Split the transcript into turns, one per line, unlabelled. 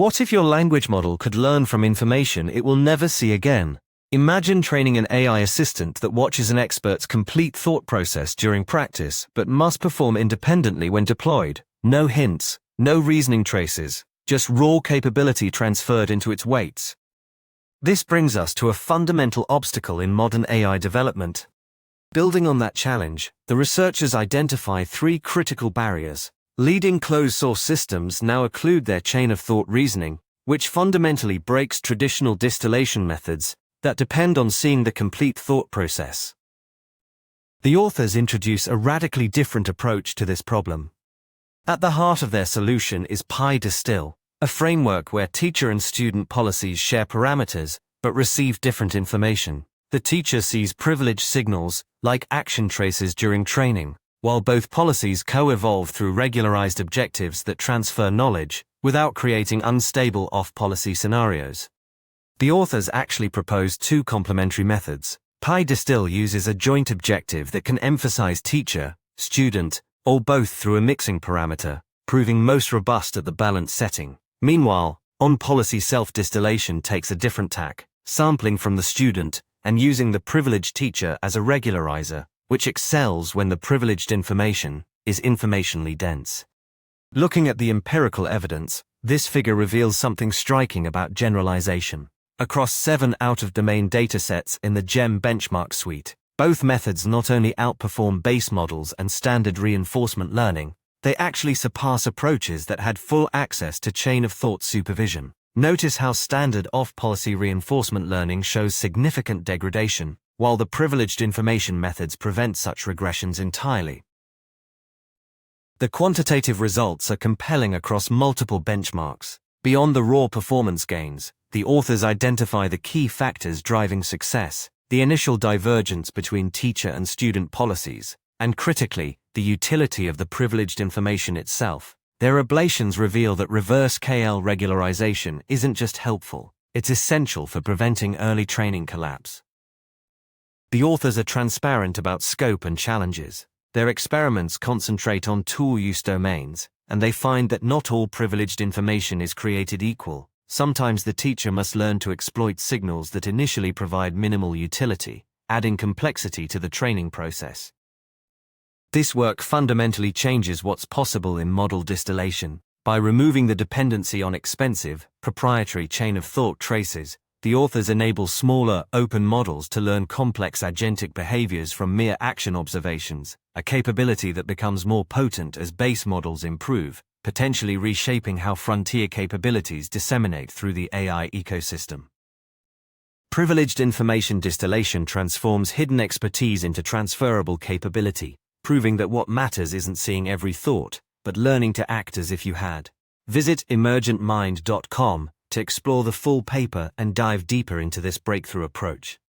What if your language model could learn from information it will never see again? Imagine training an AI assistant that watches an expert's complete thought process during practice, but must perform independently when deployed. No hints, no reasoning traces, just raw capability transferred into its weights. This brings us to a fundamental obstacle in modern AI development. Building on that challenge, the researchers identify three critical barriers. Leading closed-source systems now occlude their chain-of-thought reasoning, which fundamentally breaks traditional distillation methods that depend on seeing the complete thought process. The authors introduce a radically different approach to this problem. At the heart of their solution is π-Distill, a framework where teacher and student policies share parameters but receive different information. The teacher sees privileged signals, like action traces during training, while both policies co-evolve through regularized objectives that transfer knowledge without creating unstable off-policy scenarios. The authors actually propose two complementary methods. π-Distill uses a joint objective that can emphasize teacher, student, or both through a mixing parameter, proving most robust at the balanced setting. Meanwhile, On-Policy Self-Distillation takes a different tack, sampling from the student and using the privileged teacher as a regularizer, which excels when the privileged information is informationally dense. Looking at the empirical evidence, this figure reveals something striking about generalization. Across 7 out-of-domain datasets in the GEM benchmark suite, both methods not only outperform base models and standard reinforcement learning, they actually surpass approaches that had full access to chain-of-thought supervision. Notice how standard off-policy reinforcement learning shows significant degradation, while the privileged information methods prevent such regressions entirely. The quantitative results are compelling across multiple benchmarks. Beyond the raw performance gains, the authors identify the key factors driving success, the initial divergence between teacher and student policies, and critically, the utility of the privileged information itself. Their ablations reveal that reverse KL regularization isn't just helpful, it's essential for preventing early training collapse. The authors are transparent about scope and challenges. Their experiments concentrate on tool use domains, and they find that not all privileged information is created equal. Sometimes the teacher must learn to exploit signals that initially provide minimal utility, adding complexity to the training process. This work fundamentally changes what's possible in model distillation. By removing the dependency on expensive, proprietary chain-of-thought traces, the authors enable smaller, open models to learn complex agentic behaviors from mere action observations, a capability that becomes more potent as base models improve, potentially reshaping how frontier capabilities disseminate through the AI ecosystem. Privileged information distillation transforms hidden expertise into transferable capability, proving that what matters isn't seeing every thought, but learning to act as if you had. Visit emergentmind.com to explore the full paper and dive deeper into this breakthrough approach.